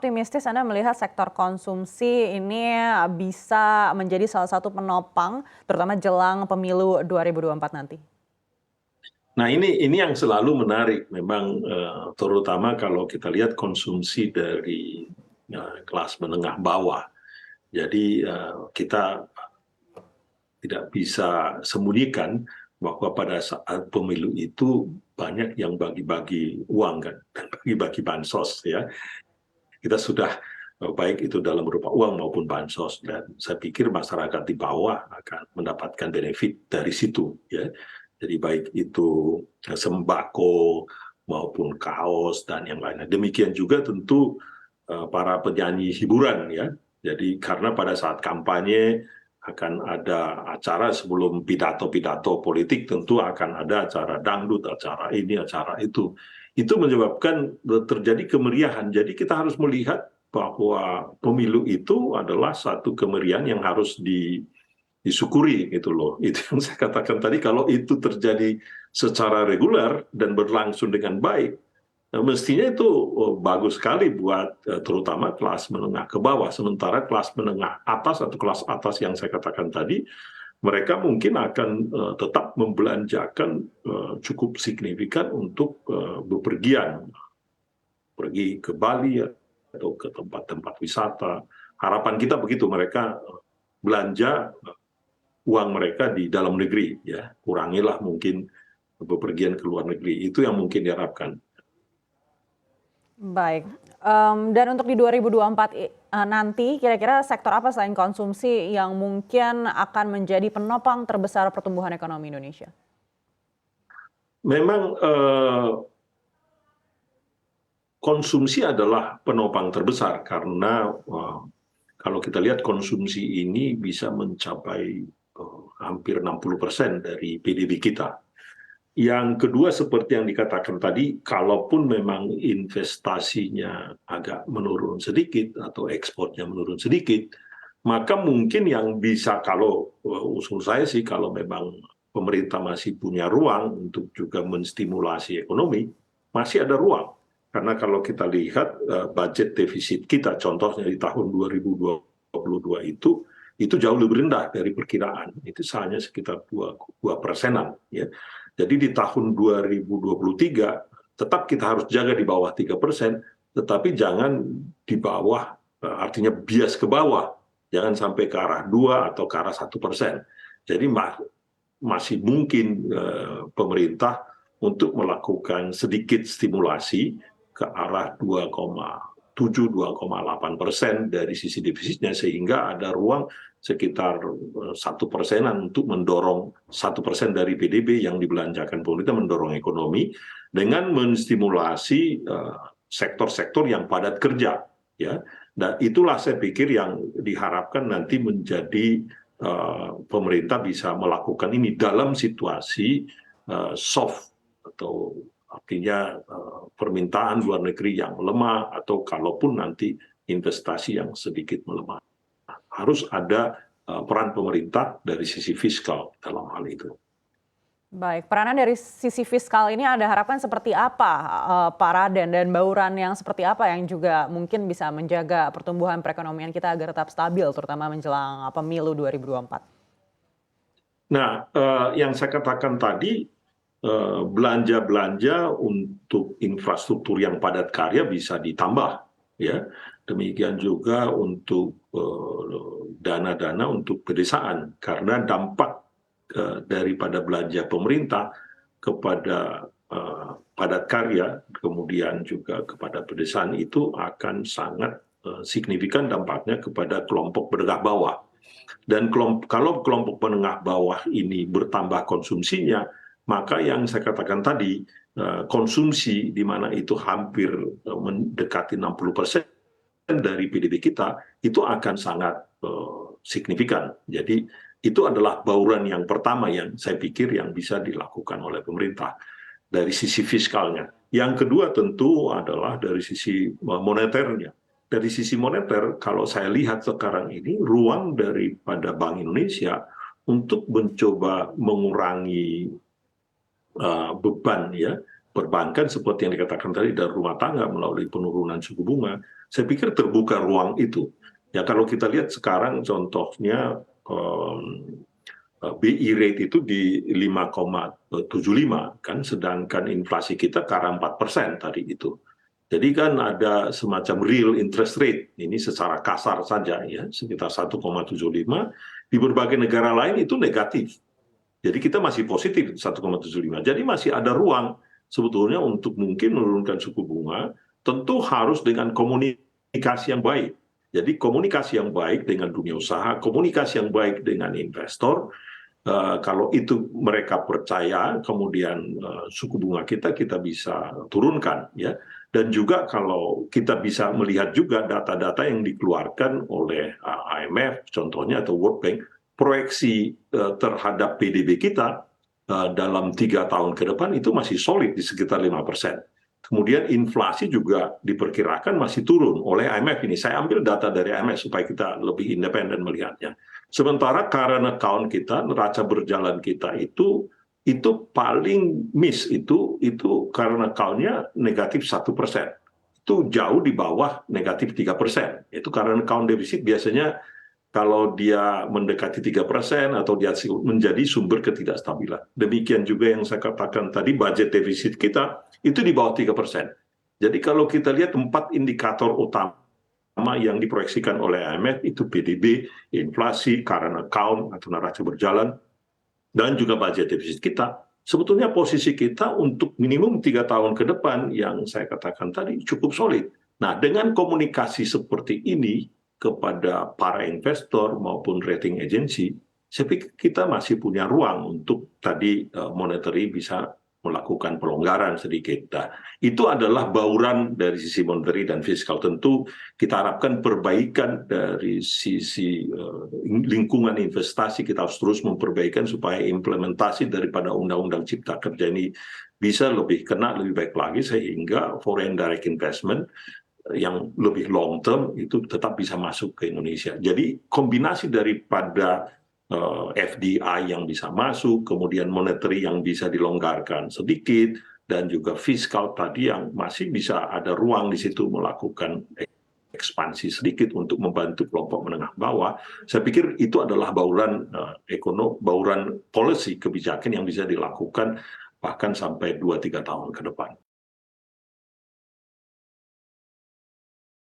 optimistis Anda melihat sektor konsumsi ini bisa menjadi salah satu penopang, terutama jelang pemilu 2024 nanti? Nah ini yang selalu menarik memang terutama kalau kita lihat konsumsi dari kelas menengah bawah. Jadi kita tidak bisa sembunyikan bahwa pada saat pemilu itu banyak yang bagi-bagi uang kan, dan bagi-bagi bansos ya. Kita sudah baik itu dalam berupa uang maupun bansos, dan saya pikir masyarakat di bawah akan mendapatkan benefit dari situ ya. Jadi baik itu sembako maupun kaos dan yang lainnya. Demikian juga tentu para penyanyi hiburan ya. Jadi karena pada saat kampanye akan ada acara sebelum pidato-pidato politik, tentu akan ada acara dangdut, acara ini, acara itu. Itu menyebabkan terjadi kemeriahan. Jadi kita harus melihat bahwa pemilu itu adalah satu kemeriahan yang harus disyukuri gitu loh. Itu yang saya katakan tadi, kalau itu terjadi secara reguler dan berlangsung dengan baik, mestinya itu bagus sekali buat terutama kelas menengah ke bawah. Sementara kelas menengah atas atau kelas atas yang saya katakan tadi, mereka mungkin akan tetap membelanjakan cukup signifikan untuk bepergian, pergi ke Bali atau ke tempat-tempat wisata. Harapan kita begitu, mereka belanja uang mereka di dalam negeri, ya, kurangilah mungkin bepergian ke luar negeri. Itu yang mungkin diharapkan. Baik, dan untuk di 2024 nanti kira-kira sektor apa selain konsumsi yang mungkin akan menjadi penopang terbesar pertumbuhan ekonomi Indonesia? Memang konsumsi adalah penopang terbesar karena kalau kita lihat konsumsi ini bisa mencapai hampir 60% dari PDB kita. Yang kedua seperti yang dikatakan tadi, kalaupun memang investasinya agak menurun sedikit atau ekspornya menurun sedikit, maka mungkin yang bisa, kalau usul saya sih, kalau memang pemerintah masih punya ruang untuk juga menstimulasi ekonomi, masih ada ruang. Karena kalau kita lihat budget defisit kita, contohnya di tahun 2022 itu jauh lebih rendah dari perkiraan. Itu hanya sekitar 2%-an. Ya. Jadi di tahun 2023 tetap kita harus jaga di bawah 3%, tetapi jangan di bawah, artinya bias ke bawah. Jangan sampai ke arah 2 atau ke arah 1%. Jadi masih mungkin pemerintah untuk melakukan sedikit stimulasi ke arah 2,7-2,8% dari sisi defisitnya, sehingga ada ruang sekitar 1%-an untuk mendorong 1% dari PDB yang dibelanjakan pemerintah, mendorong ekonomi dengan menstimulasi sektor-sektor yang padat kerja, ya. Dan itulah saya pikir yang diharapkan nanti menjadi pemerintah bisa melakukan ini dalam situasi soft, atau artinya permintaan luar negeri yang melemah, atau kalaupun nanti investasi yang sedikit melemah. Harus ada peran pemerintah dari sisi fiskal dalam hal itu. Baik, peranan dari sisi fiskal ini Anda harapkan seperti apa, Pak Raden, dan bauran yang seperti apa yang juga mungkin bisa menjaga pertumbuhan perekonomian kita agar tetap stabil, terutama menjelang pemilu 2024? Nah, yang saya katakan tadi, belanja-belanja untuk infrastruktur yang padat karya bisa ditambah, ya. Demikian juga untuk dana-dana untuk pedesaan, karena dampak daripada belanja pemerintah kepada padat karya, kemudian juga kepada pedesaan, itu akan sangat signifikan dampaknya kepada kelompok menengah bawah. Dan kalau kelompok menengah bawah ini bertambah konsumsinya, maka yang saya katakan tadi, konsumsi di mana itu hampir mendekati 60% dari PDB kita, itu akan sangat signifikan. Jadi itu adalah bauran yang pertama yang saya pikir yang bisa dilakukan oleh pemerintah dari sisi fiskalnya. Yang kedua tentu adalah dari sisi moneternya. Dari sisi moneter, kalau saya lihat sekarang ini, ruang daripada Bank Indonesia untuk mencoba mengurangi beban, ya, perbankan seperti yang dikatakan tadi dari rumah tangga melalui penurunan suku bunga, saya pikir terbuka ruang itu. Ya kalau kita lihat sekarang contohnya BI rate itu di 5,75 kan, sedangkan inflasi kita ke arah 4% tadi itu. Jadi kan ada semacam real interest rate, ini secara kasar saja ya, sekitar 1,75, di berbagai negara lain itu negatif. Jadi kita masih positif 1,75. Jadi masih ada ruang sebetulnya untuk mungkin menurunkan suku bunga, tentu harus dengan komunikasi yang baik. Jadi komunikasi yang baik dengan dunia usaha, komunikasi yang baik dengan investor, kalau itu mereka percaya, kemudian suku bunga kita bisa turunkan, ya. Dan juga kalau kita bisa melihat juga data-data yang dikeluarkan oleh IMF, contohnya atau World Bank, proyeksi terhadap PDB kita dalam 3 tahun ke depan itu masih solid di sekitar 5%. Kemudian inflasi juga diperkirakan masih turun oleh IMF ini. Saya ambil data dari IMF supaya kita lebih independen melihatnya. Sementara current account kita, neraca berjalan kita itu paling miss itu current account-nya negatif 1%. Itu jauh di bawah negatif 3%. Itu current account deficit biasanya kalau dia mendekati 3% atau dia menjadi sumber ketidakstabilan. Demikian juga yang saya katakan tadi, budget defisit kita itu di bawah 3%. Jadi kalau kita lihat 4 indikator utama yang diproyeksikan oleh IMF itu PDB, inflasi, current account atau neraca berjalan, dan juga budget defisit kita, sebetulnya posisi kita untuk minimum 3 tahun ke depan yang saya katakan tadi cukup solid. Nah, dengan komunikasi seperti ini kepada para investor maupun rating agency, saya pikir kita masih punya ruang untuk tadi monetary bisa melakukan pelonggaran sedikit. Nah, itu adalah bauran dari sisi monetary dan fiskal. Tentu kita harapkan perbaikan dari sisi lingkungan investasi, kita harus terus memperbaikan supaya implementasi daripada Undang-Undang Cipta Kerja ini bisa lebih kena, lebih baik lagi, sehingga foreign direct investment yang lebih long term itu tetap bisa masuk ke Indonesia. Jadi kombinasi daripada FDI yang bisa masuk, kemudian monetary yang bisa dilonggarkan sedikit, dan juga fiskal tadi yang masih bisa ada ruang di situ melakukan ekspansi sedikit untuk membantu kelompok menengah bawah. Saya pikir itu adalah bauran bauran policy kebijakan yang bisa dilakukan bahkan sampai 2-3 tahun ke depan.